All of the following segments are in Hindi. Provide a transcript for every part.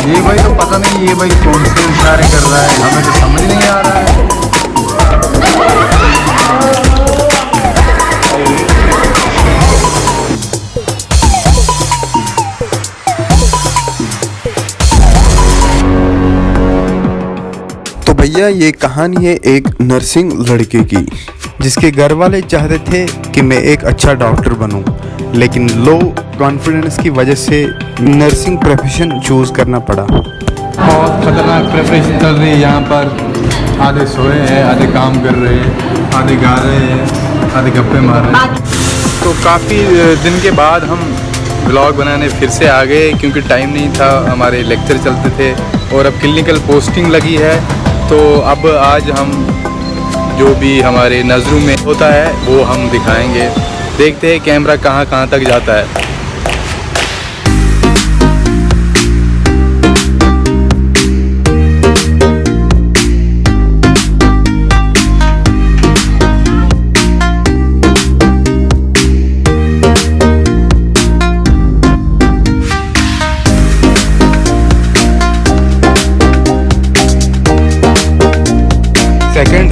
ये भाई तो पता नहीं, ये भाई कौन से इशारे कर रहा है, हमें तो समझ नहीं आ रहा है। तो भैया ये कहानी है एक नर्सिंग लड़के की, जिसके घर वाले चाहते थे कि मैं एक अच्छा डॉक्टर बनूं, लेकिन लो कॉन्फिडेंस की वजह से नर्सिंग प्रोफेशन चूज़ करना पड़ा। बहुत खतरनाक प्रिपरेशन चल रही है यहाँ पर। आधे सोए हैं, आधे काम कर रहे हैं, आधे गा रहे हैं, आधे गप्पे मार रहे हैं। तो काफ़ी दिन के बाद हम व्लॉग बनाने फिर से आ गए, क्योंकि टाइम नहीं था, हमारे लेक्चर चलते थे और अब क्लिनिकल पोस्टिंग लगी है। तो अब आज हम जो भी हमारे नज़रों में होता है वो हम दिखाएंगे। देखते हैं कैमरा कहाँ कहाँ तक जाता है।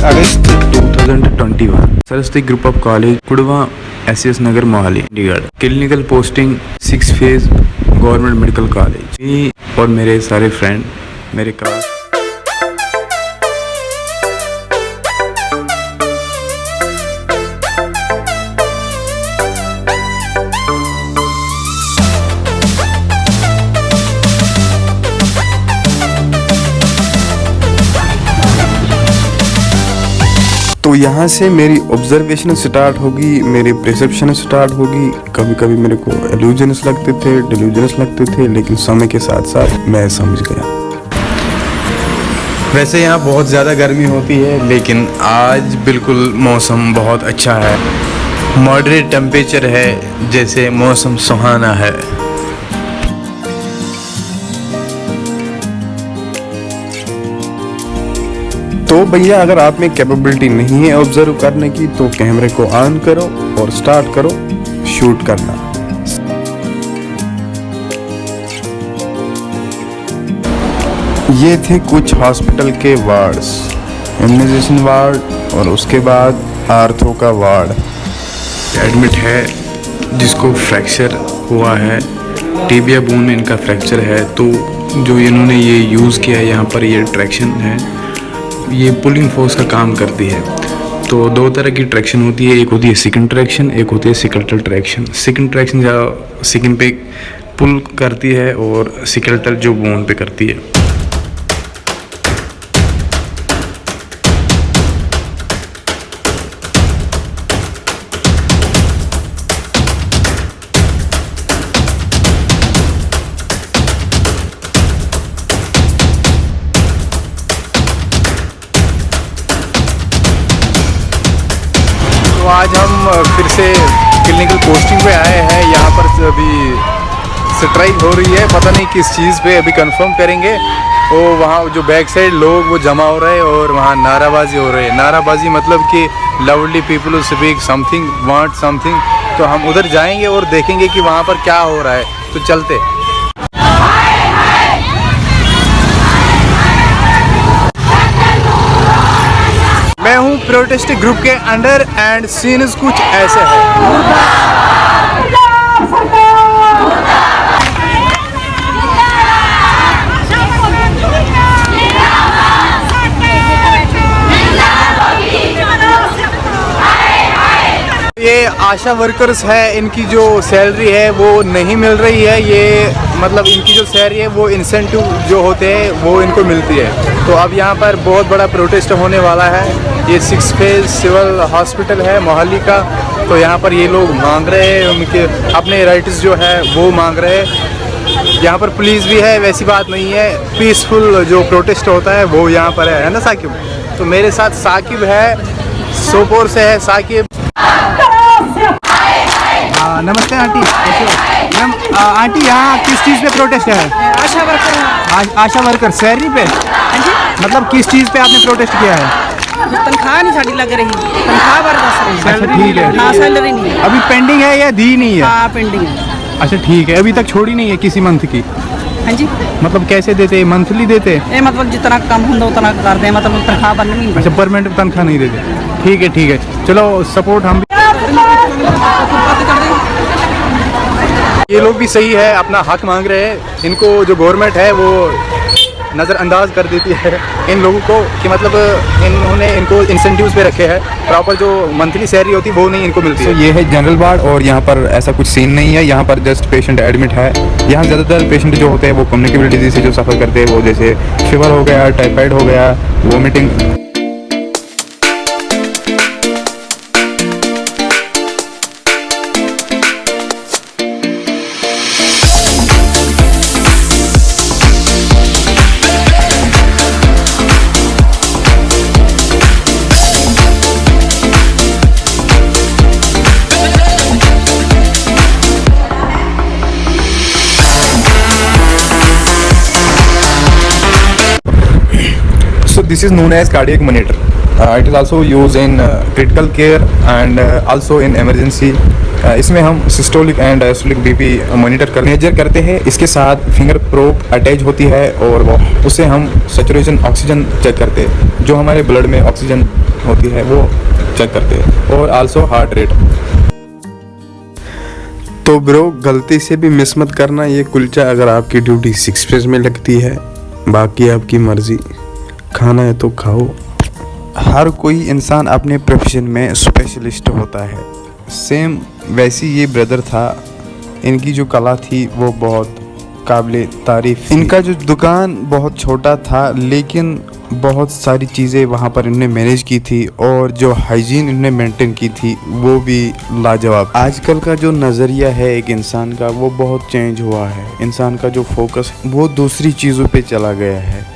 अगस्त 2021 सरस्वती ग्रुप ऑफ कॉलेज कुड़वा SS Nagar Mohali Chandigarh. Clinical posting 6 phase government medical college. मी और मेरे सारे फ्रेंड मेरे क्लास। तो यहाँ से मेरी ऑब्जर्वेशन स्टार्ट होगी, मेरी प्रिसेप्शन स्टार्ट होगी। कभी कभी मेरे को इल्यूजन्स लगते थे, डिल्यूजन्स लगते थे, लेकिन समय के साथ साथ मैं समझ गया। वैसे यहाँ बहुत ज़्यादा गर्मी होती है, लेकिन आज बिल्कुल मौसम बहुत अच्छा है। मॉडरेट टेम्परेचर है, जैसे मौसम सुहाना है। तो भैया अगर आप में कैपेबिलिटी नहीं है ऑब्जर्व करने की, तो कैमरे को ऑन करो और स्टार्ट करो शूट करना। ये थे कुछ हॉस्पिटल के वार्ड्स। इम्यूनाइजेशन वार्ड और उसके बाद आर्थो का वार्ड। एडमिट है जिसको फ्रैक्चर हुआ है, टिबिया बोन में इनका फ्रैक्चर है। तो जो इन्होंने ये यूज़ किया है यहाँ पर, ये ट्रैक्शन है, ये पुलिंग फोर्स का काम करती है। तो दो तरह की ट्रैक्शन होती है, एक होती है सिकन ट्रैक्शन, एक होती है सिकल्टल ट्रैक्शन। सिकन ट्रैक्शन जो सिकन पे पुल करती है और सिकल्टल जो बोन पे करती है। तो आज हम फिर से क्लिनिकल पोस्टिंग पे आए हैं। यहाँ पर अभी स्ट्राइक हो रही है, पता नहीं किस चीज़ पे, अभी कंफर्म करेंगे। वो वहाँ जो बैक साइड लोग वो जमा हो रहे हैं और वहाँ नाराबाजी हो रही है। नाराबाजी मतलब कि loudly people speak something, want something. तो हम उधर जाएंगे और देखेंगे कि वहाँ पर क्या हो रहा है। तो चलते। मैं हूँ प्रोटेस्ट ग्रुप के अंडर एंड सीन्स कुछ ऐसे है। ये आशा वर्कर्स है, इनकी जो सैलरी है वो नहीं मिल रही है। ये मतलब इनकी जो सैलरी है वो इंसेंटिव जो होते हैं वो इनको मिलती है। तो अब यहाँ पर बहुत बड़ा प्रोटेस्ट होने वाला है। ये 6 फेज सिविल हॉस्पिटल है मोहाली का। तो यहाँ पर ये लोग मांग रहे हैं, उनके अपने राइट्स जो है वो मांग रहे हैं। यहाँ पर पुलिस भी है, वैसी बात नहीं है। पीसफुल जो प्रोटेस्ट होता है वो यहाँ पर है ना साकिब? तो मेरे साथ साकिब है, सोपोर से है साकिब। नमस्ते आंटी, मैम आंटी यहाँ किस चीज़ पे प्रोटेस्ट है? आशा वर्कर। आशा वर्कर सैलरी पे? मतलब किस चीज़ पे आपने प्रोटेस्ट किया है? तनख्वाह नहीं साड़ी लग रही, तनख्वाह बार बस रही। अच्छा ठीक है। हाँ सैलरी नहीं है। अभी पेंडिंग है या दी नहीं है? हाँ पेंडिंग है। अच्छा ठीक है, अभी तक छोड़ी नहीं है किसी मंथ की? हाँ जी मतलब कैसे देते, मंथली देते? ये मतलब जितना कम होता उतना करते हैं, मतलब तनख्वाह बननी नहीं। अच्छा, परमानेंट तनख्वाह नहीं देते। ठीक है ठीक है, चलो सपोर्ट हम भी। ये लोग भी सही है, अपना हक मांग रहे हैं। इनको जो गवर्नमेंट है वो नज़रअंदाज कर देती है इन लोगों को कि मतलब इन्होंने इनको इंसेंटिव्स पे रखे हैं, प्रॉपर जो मंथली सैलरी होती है वो नहीं इनको मिलती है। ये है जनरल वार्ड और यहाँ पर ऐसा कुछ सीन नहीं है। यहाँ पर जस्ट पेशेंट एडमिट है। यहाँ ज़्यादातर पेशेंट जो होते हैं वो कम्युनिकेबल डिजीज से जो सफ़र करते हैं, वो जैसे फीवर हो गया, टाइफाइड हो गया, vomiting. So this is known as cardiac monitor. It is also used in critical care and also in emergency. इसमें हम systolic and diastolic BP measure करते हैं। इसके साथ फिंगर प्रोब अटैच होती है और वो उससे हम सैचुरेशन ऑक्सीजन चेक करते हैं, जो हमारे ब्लड में ऑक्सीजन होती है वो चेक करते हैं, और आल्सो हार्ट रेट। तो ब्रो, गलती से भी मिस मत करना ये कुलचा। अगर आपकी ड्यूटी 6 फेज में लगती है, बाकी आपकी मर्जी, खाना है तो खाओ। हर कोई इंसान अपने प्रोफेशन में स्पेशलिस्ट होता है। सेम वैसी ये ब्रदर था, इनकी जो कला थी वो बहुत काबिल तारीफ। इनका जो दुकान बहुत छोटा था लेकिन बहुत सारी चीज़ें वहाँ पर इन्होंने मैनेज की थी, और जो हाइजीन इन्होंने मेंटेन की थी वो भी लाजवाब। आजकल का जो नज़रिया है एक इंसान का वो बहुत चेंज हुआ है। इंसान का जो फोकस वो दूसरी चीज़ों पे चला गया है।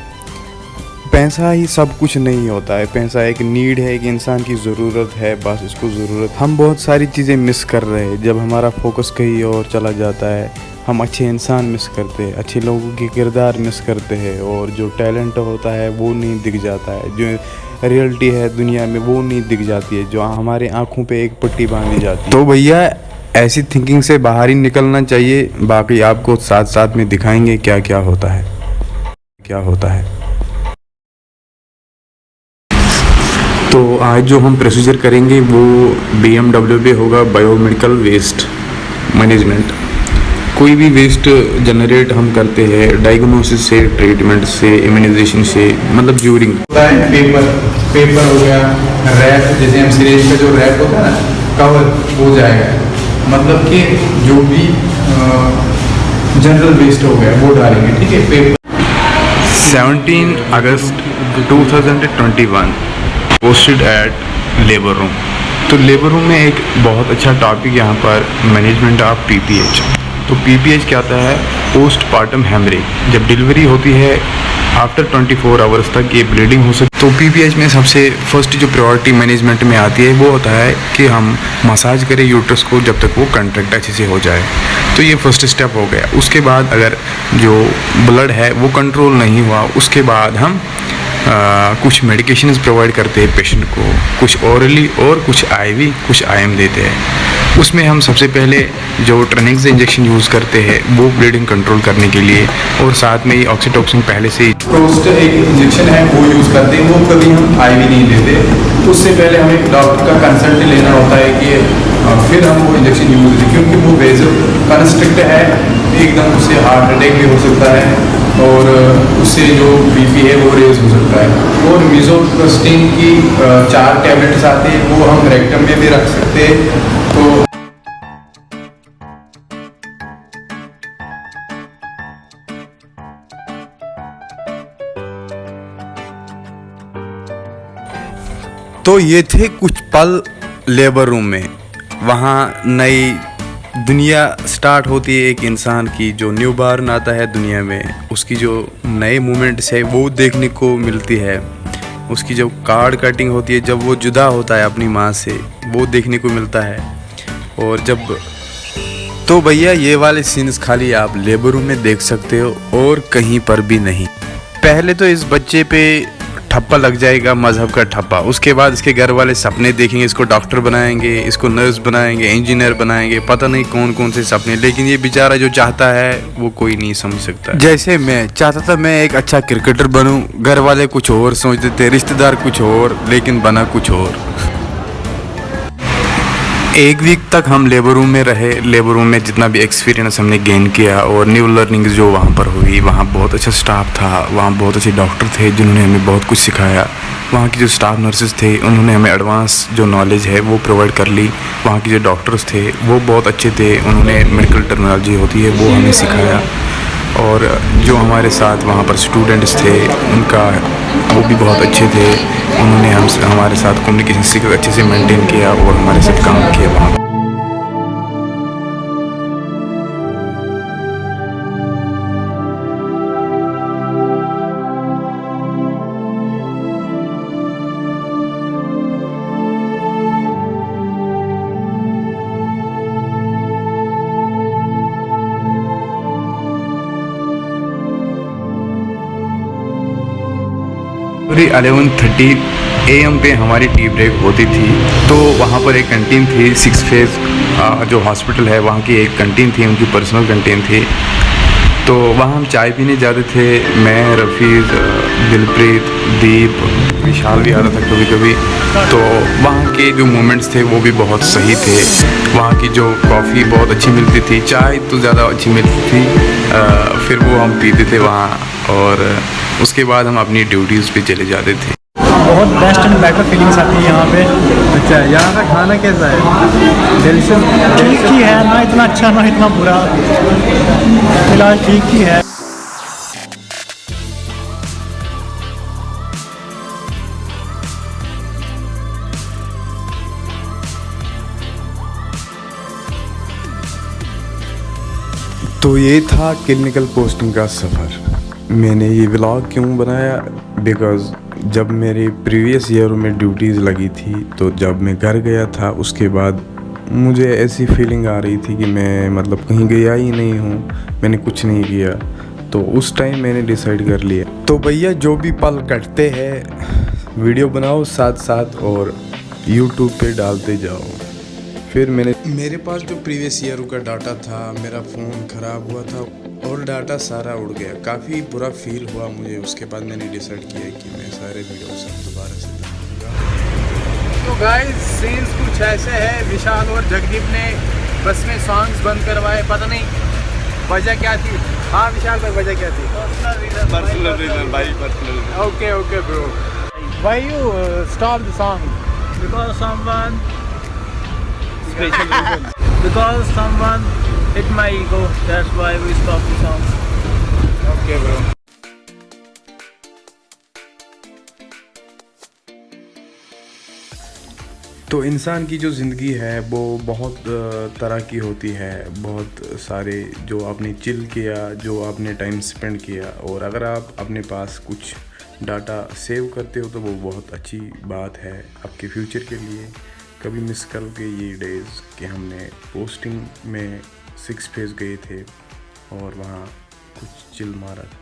पैसा ही सब कुछ नहीं होता है। पैसा एक नीड है, एक इंसान की ज़रूरत है, बस इसको ज़रूरत। हम बहुत सारी चीज़ें मिस कर रहे हैं जब हमारा फोकस कहीं और चला जाता है। हम अच्छे इंसान मिस करते हैं, अच्छे लोगों के किरदार मिस करते हैं, और जो टैलेंट होता है वो नहीं दिख जाता है, जो रियलिटी है दुनिया में वो नहीं दिख जाती है, जो हमारे आँखों पे एक पट्टी बांधी जाती है। तो भैया, ऐसी थिंकिंग से बाहर ही निकलना चाहिए। बाकी आपको साथ साथ में दिखाएंगे क्या क्या होता है, क्या होता है। तो आज जो हम प्रोसीजर करेंगे वो BMW पे होगा, बायोमेडिकल वेस्ट मैनेजमेंट। कोई भी वेस्ट जनरेट हम करते हैं डायग्नोसिस से, ट्रीटमेंट से, इम्यूनाइजेशन से, मतलब ड्यूरिंग होता है। पेपर हो गया, रैप, जैसे हम सिरेंज का जो रैप होता है ना, कवर हो जाएगा। मतलब कि जो भी जनरल वेस्ट हो गया वो डालेंगे, ठीक है। Paper 17 August 2021 posted at labour room. तो लेबर रूम में एक बहुत अच्छा टॉपिक यहाँ पर मैनेजमेंट ऑफ PPH। तो PPH क्या होता है? Postpartum haemorrhage. जब डिलीवरी होती है आफ्टर 24 आवर्स तक ये ब्लीडिंग हो सकती। तो PPH में सबसे फर्स्ट जो प्रायोरिटी मैनेजमेंट में आती है वो होता है कि हम मसाज करें यूट्रस को जब तक वो कंट्रैक्ट अच्छे से हो जाए। तो ये फर्स्ट स्टेप हो गया। उसके बाद अगर जो ब्लड है वो कंट्रोल नहीं हुआ, उसके बाद हम कुछ मेडिकेशंस प्रोवाइड करते हैं पेशेंट को, कुछ ओरली और कुछ IV, कुछ IM देते हैं। उसमें हम सबसे पहले जो ट्रेनिक्स इंजेक्शन यूज़ करते हैं वो ब्लीडिंग कंट्रोल करने के लिए, और साथ में ही ऑक्सीटोसिन पहले से ही प्रोस्ट एक इंजेक्शन है वो यूज़ करते हैं। वो कभी हम IV नहीं देते। उससे पहले हमें डॉक्टर का कंसल्ट लेना होता है कि फिर हम वो इंजेक्शन यूज़ करें, क्योंकि वो वेजल कंस्ट्रिक्ट है, एकदम उससे हार्ट अटैक भी हो सकता है, और उससे जो BP है वो रेज हो सकता है। और मिज़ोप्रोस्टिन की 4 टैबलेट्स आते हैं, वो हम रेक्टम में भी रख सकते हैं। तो ये थे कुछ पल लेबर रूम में। वहाँ नई दुनिया स्टार्ट होती है एक इंसान की, जो न्यू बॉर्न आता है दुनिया में, उसकी जो नए मूवमेंट्स है वो देखने को मिलती है। उसकी जो कार्ड कटिंग होती है जब वो जुदा होता है अपनी माँ से, वो देखने को मिलता है। और जब तो भैया ये वाले सीन्स खाली आप लेबर रूम में देख सकते हो और कहीं पर भी नहीं। पहले तो इस बच्चे पे ठप्पा लग जाएगा, मजहब का ठप्पा। उसके बाद इसके घर वाले सपने देखेंगे, इसको डॉक्टर बनाएंगे, इसको नर्स बनाएंगे, इंजीनियर बनाएंगे, पता नहीं कौन कौन से सपने। लेकिन ये बेचारा जो चाहता है वो कोई नहीं समझ सकता। जैसे मैं चाहता था मैं एक अच्छा क्रिकेटर बनूं, घर वाले कुछ और सोचते थे, रिश्तेदार कुछ और, लेकिन बना कुछ और। एक वीक तक हम लेबर रूम में रहे। लेबर रूम में जितना भी एक्सपीरियंस हमने गेन किया और न्यू लर्निंग जो वहाँ पर हुई, वहाँ बहुत अच्छा स्टाफ था, वहाँ बहुत अच्छे डॉक्टर थे जिन्होंने हमें बहुत कुछ सिखाया। वहाँ की जो स्टाफ नर्सेज थे उन्होंने हमें एडवांस जो नॉलेज है वो प्रोवाइड कर ली। वहाँ के जो डॉक्टर्स थे वो बहुत अच्छे थे, उन्होंने मेडिकल टर्मिनोलॉजी होती है वो हमें सिखाया। और जो हमारे साथ वहाँ पर स्टूडेंट्स थे उनका वो भी बहुत अच्छे थे, उन्होंने हमारे साथ कम्युनिकेशन स्किल अच्छे से मेंटेन किया और हमारे साथ काम किया वहाँ। पूरी 11:30 AM पे हमारी टी ब्रेक होती थी। तो वहाँ पर एक कैंटीन थी, 6 फेज़ जो हॉस्पिटल है वहाँ की एक कैंटीन थी, उनकी पर्सनल कैंटीन थी। तो वहाँ हम चाय पीने जाते थे, मैं, रफ़ीज़, दिलप्रीत, दीप, विशाल भी आता था कभी कभी। तो वहाँ के जो मोमेंट्स थे वो भी बहुत सही थे। वहाँ की जो कॉफ़ी बहुत अच्छी मिलती थी, चाय तो ज़्यादा अच्छी मिलती थी। फिर वो हम पीते थे वहाँ और उसके बाद हम अपनी ड्यूटीज़ पे चले जाते थे। बहुत बेस्ट एंड बेटर फीलिंग्स आती है यहाँ पे। अच्छा, यहाँ का खाना कैसा है? डिलीशियस? ठीक ही है, ना इतना अच्छा ना इतना बुरा, फिलहाल ठीक ही है। तो ये था क्लिनिकल पोस्टिंग का सफ़र। मैंने ये व्लॉग क्यों बनाया, बिकॉज़ जब मेरे प्रीवियस ईयर में ड्यूटीज़ लगी थी तो जब मैं घर गया था उसके बाद मुझे ऐसी फीलिंग आ रही थी कि मैं मतलब कहीं गया ही नहीं हूँ, मैंने कुछ नहीं किया। तो उस टाइम मैंने डिसाइड कर लिया, तो भैया जो भी पल कटते हैं वीडियो बनाओ साथ साथ और यूट्यूब पे डालते जाओ। फिर मेरे पास जो प्रीवियस ईयर का डाटा था, मेरा फ़ोन ख़राब हुआ था और डाटा सारा उड़ गया। काफ़ी बुरा फील हुआ मुझे। उसके बाद मैंने डिसाइड किया कि मैं सारे वीडियो सब दोबारा से बनाऊंगा। तो गाइस सीन्स कुछ ऐसे है, विशाल और जगदीप ने बस में सॉन्ग्स बंद करवाए, पता नहीं वजह क्या थी। हाँ विशाल भाई, वजह क्या थी? पर्सनल रीजन भाई, personal. Okay okay bro, why you stop the song? Because someone special reason. because someone hit my ego, that's why we stopped the song. Okay bro. तो इंसान की जो ज़िंदगी है वो बहुत तरह की होती है, बहुत सारे जो आपने चिल किया, जो आपने टाइम स्पेंड किया। और अगर आप अपने पास कुछ डाटा सेव करते हो तो वो बहुत अच्छी बात है आपके फ्यूचर के लिए। कभी मिस करोगे ये डेज़ कि हमने पोस्टिंग में 6 फेज़ गए थे और वहाँ कुछ चिल मारा था।